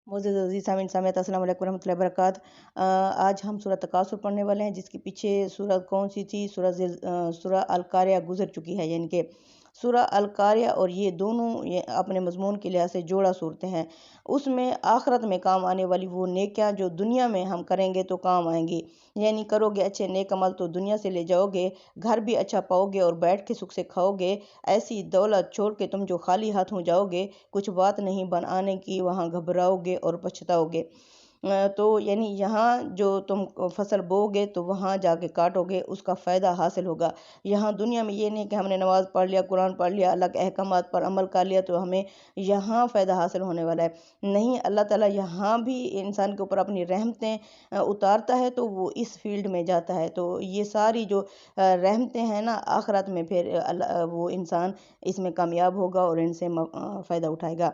मोअज़्ज़ज़ अज़ीज़ सामीन सामियात अस्सलाम वालेकुम रहमतुल्लाहि व बरकातहू। आज हम सूरह तकासुर पढ़ने वाले हैं, जिसके पीछे सूरह कौन सी थी, सूरह अल-कारिया गुजर चुकी है। यानी कि सूरह अल-कारिया और ये दोनों ये अपने मज़मून के लिहाज से जोड़ा सूरतें हैं। उसमें आखिरत में काम आने वाली वो नेकियां जो दुनिया में हम करेंगे तो काम आएंगी। यानी करोगे अच्छे नेक अमल तो दुनिया से ले जाओगे, घर भी अच्छा पाओगे और बैठ के सुख से खाओगे। ऐसी दौलत छोड़ के तुम जो खाली हाथ हो जाओगे, कुछ बात नहीं बन आने की, वहाँ घबराओगे और पछताओगे। तो यानी यहाँ जो तुम फसल बोओगे तो वहाँ जाके काटोगे, उसका फ़ायदा हासिल होगा। यहाँ दुनिया में ये नहीं कि हमने नमाज़ पढ़ लिया, कुरान पढ़ लिया, अल्लाह के अहकामात पर अमल कर लिया तो हमें यहाँ फ़ायदा हासिल होने वाला है। नहीं, अल्लाह ताला यहाँ भी इंसान के ऊपर अपनी रहमतें उतारता है तो वो इस फ़ील्ड में जाता है। तो ये सारी जो रहमतें हैं ना, आखिरत में फिर वो इंसान इसमें कामयाब होगा और इनसे फ़ायदा उठाएगा।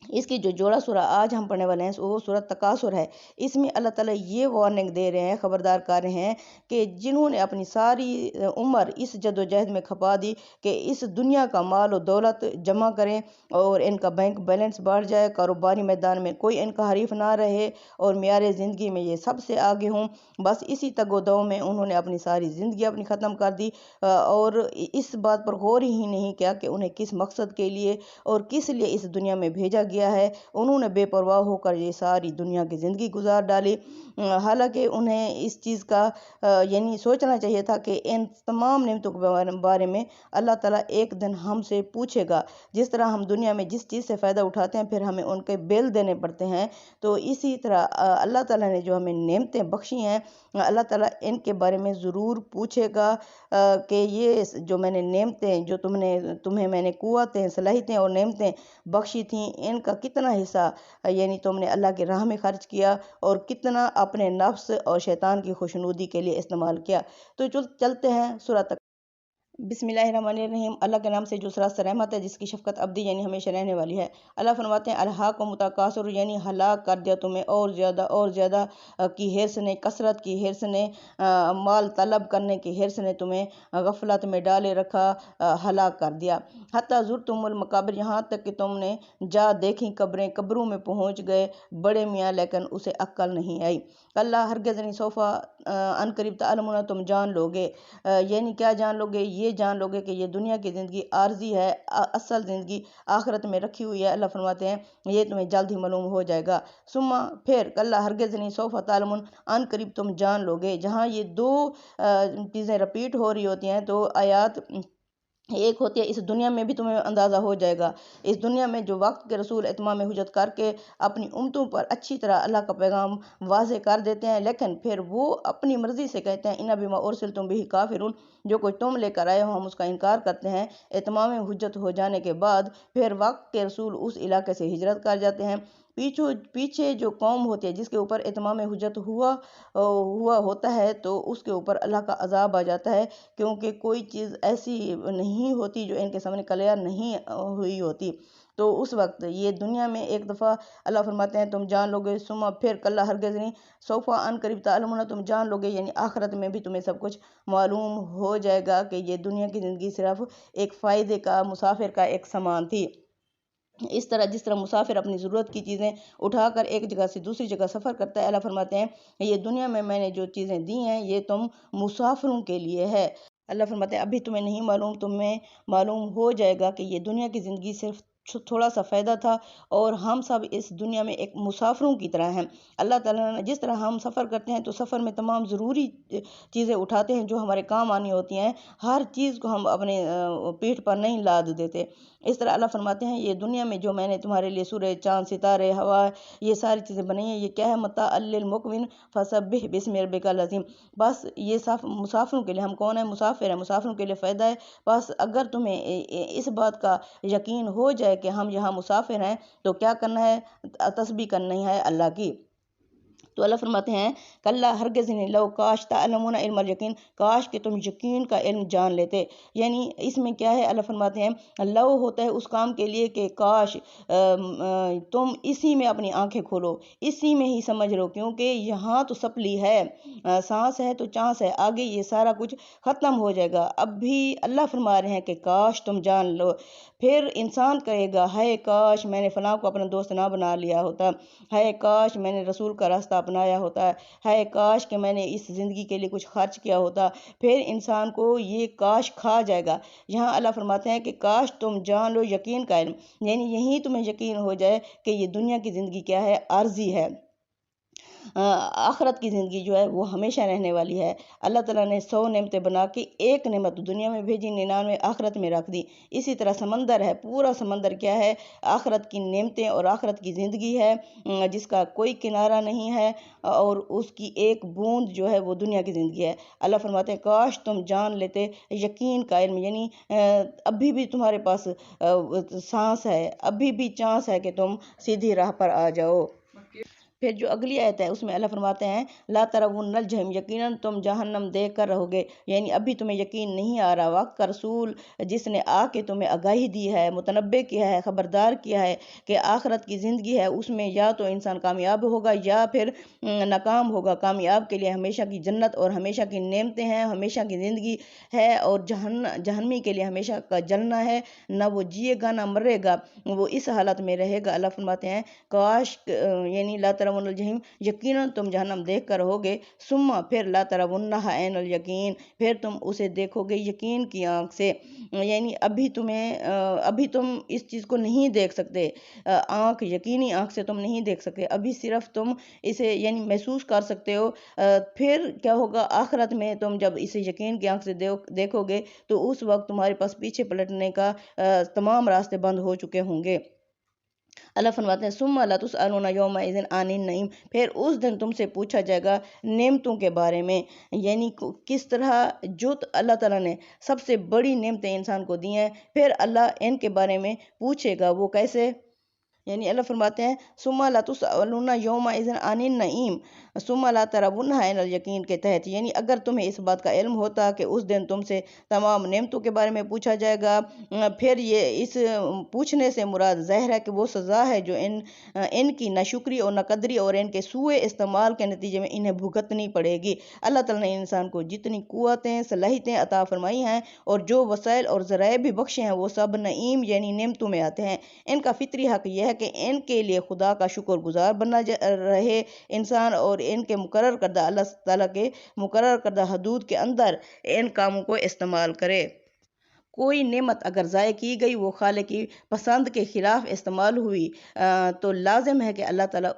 इसकी जो जोड़ा सूरा आज हम पढ़ने वाले हैं वो सूरह तकासुर है। इसमें अल्लाह ताला ये वार्निंग दे रहे हैं, खबरदार कर रहे हैं कि जिन्होंने अपनी सारी उम्र इस जद्दोजहद में खपा दी कि इस दुनिया का माल और दौलत जमा करें और इनका बैंक बैलेंस बढ़ जाए, कारोबारी मैदान में कोई इनका हरीफ ना रहे और मेयार ज़िंदगी में ये सबसे आगे हों, बस इसी तगोदौ में उन्होंने अपनी सारी ज़िंदगी अपनी ख़त्म कर दी और इस बात पर गौर ही नहीं किया कि उन्हें किस मकसद के लिए और किस लिए इस दुनिया में भेजा गया है। उन्होंने बेपरवाह होकर ये सारी दुनिया की ज़िंदगी गुजार डाली। हालांकि उन्हें इस चीज़ का यानी सोचना चाहिए था कि इन तमाम नेमतों के बारे में अल्लाह ताला एक दिन हमसे पूछेगा। जिस तरह हम दुनिया में जिस चीज़ से फ़ायदा उठाते हैं फिर हमें उनके बिल देने पड़ते हैं, तो इसी तरह अल्लाह ताला ने जो हमें नेमतें बख्शी हैं, अल्लाह ताला इनके बारे में ज़रूर पूछेगा कि ये जो मैंने नेमतें जो तुम्हें मैंने कुव्वतें, सलाहियतें और नेमतें बख्शी थीं, इनका कितना हिस्सा यानी तुमने अल्लाह की राह में खर्च किया और कितना अपने नफ्स और शैतान की खुशनुदी के लिए इस्तेमाल किया। तो चलते हैं सूरह तक। बिस्मिल्लाहिर्रहमानिर्रहीम। अल्लाह के नाम से जो सरासर रहमत है, जिसकी शफ़क़त अब्दी यानी हमेशा रहने वाली है। अल्लाह फरमाते हैं अल्हाकुम तकासुर, यानी हलाक कर दिया तुम्हें और ज़्यादा की हिर्स ने, कसरत की हिर्स ने, माल तलब करने की हिर्स ने तुम्हें गफलत में डाले रखा, हलाक कर दिया। हत्ता ज़ुरतुमुल मकाबिर, यहाँ तक कि तुमने जा देखी कब्रें, कब्रों में पहुँच गए बड़े मियाँ, लेकिन उसे अक्ल नहीं आई। कल्ला हरगिज़ नहीं, सोफ़ा अनकरीब तअलमुना, तुम जान लोगे। यानी क्या जान लोगे? ये जान लोगे कि ये दुनिया की ज़िंदगी आर्जी है, असल ज़िंदगी आखिरत में रखी हुई है। अल्लाह फरमाते हैं ये तुम्हें जल्द ही मालूम हो जाएगा। सुम्मा फिर कल्ला हरगिज़ नहीं, सौफ़ा तालमुन, अन करीब तुम जान लोगे। जहाँ ये दो चीज़ें रिपीट हो रही होती हैं तो आयात एक होती है इस दुनिया में भी तुम्हें अंदाज़ा हो जाएगा। इस दुनिया में जो वक्त के रसूल इत्माम हुज्जत करके अपनी उम्मतों पर अच्छी तरह अल्लाह का पैगाम वाज़े कर देते हैं, लेकिन फिर वो अपनी मर्ज़ी से कहते हैं इन्ना बिमा उरसिलतुम बिही काफ़िरून, जो कुछ तुम लेकर आए हो हम उसका इनकार करते हैं। इत्माम हुज्जत हो जाने के बाद फिर वक्त के रसूल उस इलाके से हिजरत कर जाते हैं। पीछे जो कौम होती है जिसके ऊपर इत्माम हुज्जत हुआ होता है तो उसके ऊपर अल्लाह का अज़ाब आ जाता है, क्योंकि कोई चीज़ ऐसी नहीं होती जो इनके सामने क्लियर नहीं हुई होती। तो उस वक्त ये दुनिया में एक दफ़ा अल्लाह फरमाते हैं तुम जान लोगे, सुमा फिर कल्ला हरगिज़ नहीं, सौफ़ा अन करीब तालमुना, तुम जान लोगे, यानी आखिरत में भी तुम्हें सब कुछ मालूम हो जाएगा कि ये दुनिया की ज़िंदगी सिर्फ एक फ़ायदे का, मुसाफिर का एक सामान थी। इस तरह जिस तरह मुसाफिर अपनी ज़रूरत की चीज़ें उठाकर एक जगह से दूसरी जगह सफ़र करता है, अल्लाह फरमाते हैं ये दुनिया में मैंने जो चीज़ें दी हैं ये तुम मुसाफिरों के लिए है। अल्लाह फरमाते हैं अभी तुम्हें नहीं मालूम, तुम्हें मालूम हो जाएगा कि ये दुनिया की ज़िंदगी सिर्फ थोड़ा सा फ़ायदा था और हम सब इस दुनिया में एक मुसाफिरों की तरह हैं। अल्लाह ताला ने जिस तरह हम सफ़र करते हैं तो सफ़र में तमाम ज़रूरी चीज़ें उठाते हैं जो हमारे काम आनी होती हैं, हर चीज़ को हम अपने पीठ पर नहीं लाद देते। इस तरह अल्लाह फरमाते हैं ये दुनिया में जो मैंने तुम्हारे लिए सूरज, चाँद, सितारे, हवा, ये सारी चीज़ें बनाई हैं, ये क्या है? मता अल्लिल मुक़विन फसब्बिह बिस्मि रब्बिकल अज़ीम। बस ये सब मुसाफिरों के लिए, हम कौन है? मुसाफिर है, मुसाफिरों के लिए फ़ायदा है। बस अगर तुम्हें इस बात का यकीन हो जाए कि हम यहाँ मुसाफिर हैं तो क्या करना है? तस्बीह करनी है अल्लाह की। तो अल्लाह फरमाते हैं कल्ला हरगिज़ नहीं, लौ काश तअलमुना इल्मल यकीन, काश कि तुम यकीन का इल्म जान लेते। यानी इसमें क्या है? अल्लाह फरमाते हैं लौ होता है उस काम के लिए कि काश तुम इसी में अपनी आंखें खोलो, इसी में ही समझ लो, क्योंकि यहाँ तो सपली है, सांस है तो चांस है, आगे ये सारा कुछ ख़त्म हो जाएगा। अब भी अल्लाह फरमा रहे हैं कि काश तुम जान लो, پھر انسان کہے گا ہائے کاش میں نے فلاں کو اپنا دوست نہ بنا لیا ہوتا، ہائے کاش میں نے رسول کا راستہ اپنایا ہوتا، ہائے کاش کہ میں نے اس زندگی کے لیے کچھ خرچ کیا ہوتا۔ پھر انسان کو یہ کاش کھا جائے گا۔ یہاں اللہ فرماتے ہیں کہ کاش تم جان لو یقین کا علم، یعنی یہی تمہیں یقین ہو جائے کہ یہ دنیا کی زندگی کیا ہے، عارضی ہے، آخرت کی زندگی جو ہے وہ ہمیشہ رہنے والی ہے۔ اللہ تعالیٰ نے 100 نعمتیں بنا کے ایک نعمت دنیا میں بھیجی، 99 آخرت میں رکھ دی۔ اسی طرح سمندر ہے، پورا سمندر کیا ہے، آخرت کی نعمتیں اور آخرت کی زندگی ہے، جس کا کوئی کنارہ نہیں ہے، اور اس کی ایک بوند جو ہے وہ دنیا کی زندگی ہے۔ اللہ فرماتے ہیں کاش تم جان لیتے یقین کا علم، یعنی ابھی بھی تمہارے پاس سانس ہے، ابھی بھی چانس ہے کہ تم سیدھی راہ پر آ جاؤ۔ پھر جو اگلی آیت ہے اس میں اللہ فرماتے ہیں لا ترون الجحیم، یقیناً تم جہنم دیکھ کر رہو گے، یعنی ابھی تمہیں یقین نہیں آ رہا۔ وقت کا رسول جس نے آ کے تمہیں آگاہی دی ہے، متنبع کیا ہے، خبردار کیا ہے کہ آخرت کی زندگی ہے، اس میں یا تو انسان کامیاب ہوگا یا پھر ناکام ہوگا۔ کامیاب کے لیے ہمیشہ کی جنت اور ہمیشہ کی نعمتیں ہیں، ہمیشہ کی زندگی ہے، اور جہنمی کے لیے ہمیشہ کا جلنا ہے، نہ وہ جیے گا نہ مرے گا، وہ اس حالت میں رہے گا۔ اللہ فرماتے ہیں کاش یعنی لا ترون الجحیم، یقیناً تم جہنم دیکھ کر رہو گے، ثم پھر لا ترونها عین الیقین، پھر تم اسے دیکھو گے یقین کی آنکھ سے، یعنی ابھی تم اس چیز کو نہیں دیکھ سکتے، آنکھ یقینی آنکھ سے تم نہیں دیکھ سکتے، ابھی صرف تم اسے یعنی محسوس کر سکتے ہو۔ پھر کیا ہوگا آخرت میں، تم جب اسے یقین کی آنکھ سے دیکھو گے تو اس وقت تمہارے پاس پیچھے پلٹنے کا تمام راستے بند ہو چکے ہوں گے۔ اللہ فرماتے ہیں ثم لا تسألون یومئذ عن النعیم، پھر اس دن تم سے پوچھا جائے گا نعمتوں کے بارے میں، یعنی کس طرح جو اللہ تعالیٰ نے سب سے بڑی نعمتیں انسان کو دی ہیں، پھر اللہ ان کے بارے میں پوچھے گا، وہ کیسے، یعنی اللہ فرماتے ہیں ثم لا تسألون یومئذ عن النعیم ثم لا ترونها عین الیقین کے تحت، یعنی اگر تمہیں اس بات کا علم ہوتا کہ اس دن تم سے تمام نعمتوں کے بارے میں پوچھا جائے گا، پھر یہ اس پوچھنے سے مراد ظاہر ہے کہ وہ سزا ہے جو ان کی ناشکری اور ناقدری اور ان کے سوء استعمال کے نتیجے میں انہیں بھگتنی پڑے گی۔ اللہ تعالیٰ نے انسان کو جتنی قوتیں، صلاحیتیں عطا فرمائی ہیں اور جو وسائل اور ذرائع بھی بخشے ہیں، وہ سب نعیم یعنی نعمتوں میں آتے ہیں۔ ان کا فطری حق یہ ہے کہ ان کے لیے خدا کا شکر گزار بنا رہے انسان، اور ان کے مقرر کردہ اللہ تعالیٰ کے مقرر کردہ حدود کے اندر ان کاموں کو استعمال کرے۔ کوئی نعمت اگر ضائع کی گئی، وہ خالق کی پسند کے خلاف استعمال ہوئی، تو لازم ہے کہ اللہ تعالیٰ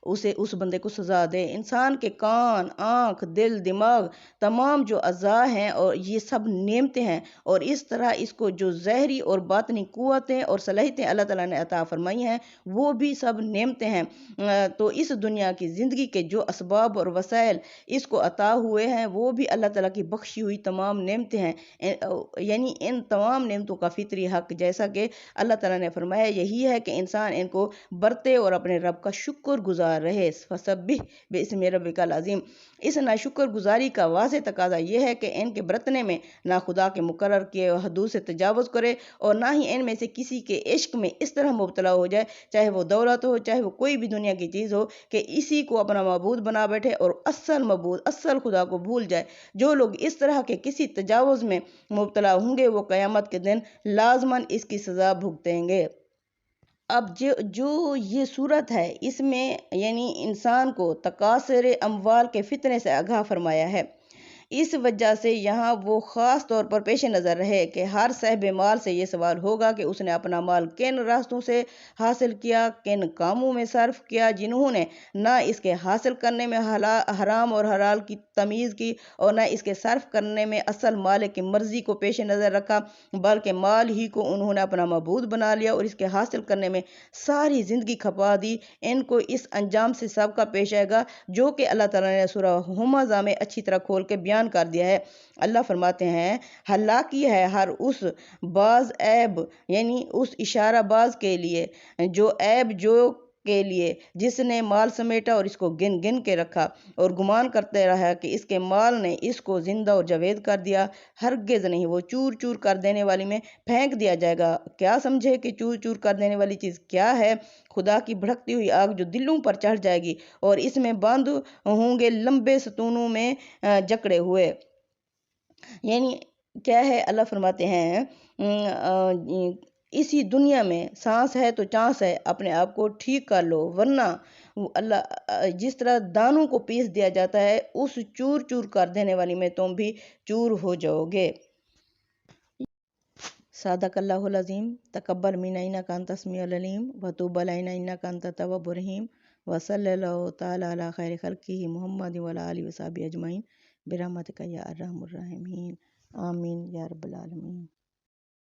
اسے اس بندے کو سزا دے۔ انسان کے کان، آنکھ، دل، دماغ، تمام جو اعضاء ہیں اور یہ سب نعمتیں ہیں، اور اس طرح اس کو جو ظاہری اور باطنی قوتیں اور صلاحیتیں اللہ تعالیٰ نے عطا فرمائی ہیں وہ بھی سب نعمتیں ہیں۔ تو اس دنیا کی زندگی کے جو اسباب اور وسائل اس کو عطا ہوئے ہیں وہ بھی اللہ تعالیٰ کی بخشی ہوئی تمام نعمتیں ہیں، یعنی ان تمام نعمتوں کا فطری حق، جیسا کہ اللہ تعالیٰ نے فرمایا، یہی ہے کہ انسان ان کو برتے اور اپنے رب کا شکر گزار رہے۔ فسبح باسم ربک العظیم، اس ناشکر گزاری کا واضح تقاضا یہ ہے کہ ان کے برتنے میں نہ خدا کے مقرر کیے حدود سے تجاوز کرے، اور نہ ہی ان میں سے کسی کے عشق میں اس طرح مبتلا ہو جائے، چاہے وہ دولت ہو، چاہے وہ کوئی بھی دنیا کی چیز ہو، کہ اسی کو اپنا معبود بنا بیٹھے اور اصل معبود، اصل خدا کو بھول جائے۔ جو لوگ اس طرح کے کسی تجاوز میں مبتلا ہوں گے وہ قیامت کے دن لازماً اس کی سزا بھگتیں گے۔ اب جو یہ صورت ہے اس میں یعنی انسان کو تکاثر اموال کے فتنے سے آگاہ فرمایا ہے، اس وجہ سے یہاں وہ خاص طور پر پیش نظر رہے کہ ہر صاحب مال سے یہ سوال ہوگا کہ اس نے اپنا مال کن راستوں سے حاصل کیا، کن کاموں میں صرف کیا جنہوں نے نہ اس کے حاصل کرنے میں حرام اور حلال کی تمیز کی، اور نہ اس کے صرف کرنے میں اصل مالک کی مرضی کو پیش نظر رکھا، بلکہ مال ہی کو انہوں نے اپنا معبود بنا لیا اور اس کے حاصل کرنے میں ساری زندگی کھپا دی۔ ان کو اس انجام سے سابقہ پیش آئے گا جو کہ اللہ تعالیٰ نے سورہ ہمزہ میں اچھی طرح کھول کے بیان کر دیا ہے۔ اللہ فرماتے ہیں ہلاکی ہے ہر اس باز عیب، یعنی اس اشارہ باز کے لیے، جو عیب جو کے لیے جس نے مال سمیٹا اور اس کو گن گن کے رکھا اور گمان کرتے رہا کہ اس کے مال نے اس کو زندہ اور جاوید کر دیا، ہرگز نہیں، وہ چور چور کر دینے والی میں پھینک دیا جائے گا۔ کیا سمجھے کہ چور چور کر دینے والی چیز کیا ہے؟ خدا کی بھڑکتی ہوئی آگ جو دلوں پر چڑھ جائے گی اور اس میں بند ہوں گے لمبے ستونوں میں جکڑے ہوئے۔ یعنی کیا ہے، اللہ فرماتے ہیں اسی دنیا میں سانس ہے تو چانس ہے، اپنے آپ کو ٹھیک کر لو، ورنہ اللہ جس طرح دانوں کو پیس دیا جاتا ہے اس چور چور کر دینے والی میں تم بھی چور ہو جاؤ گے۔ صادق اللہ العظیم۔ تقبل منا انک انت السمیع العلیم وتوب علینا انک انت التواب الرحیم وصلی اللہ تعالی علی خیر خلقہ محمد وعلی آلہ وصحبہ اجمعین برحمتک یا ارحم الراحمین، آمین یا رب العالمین۔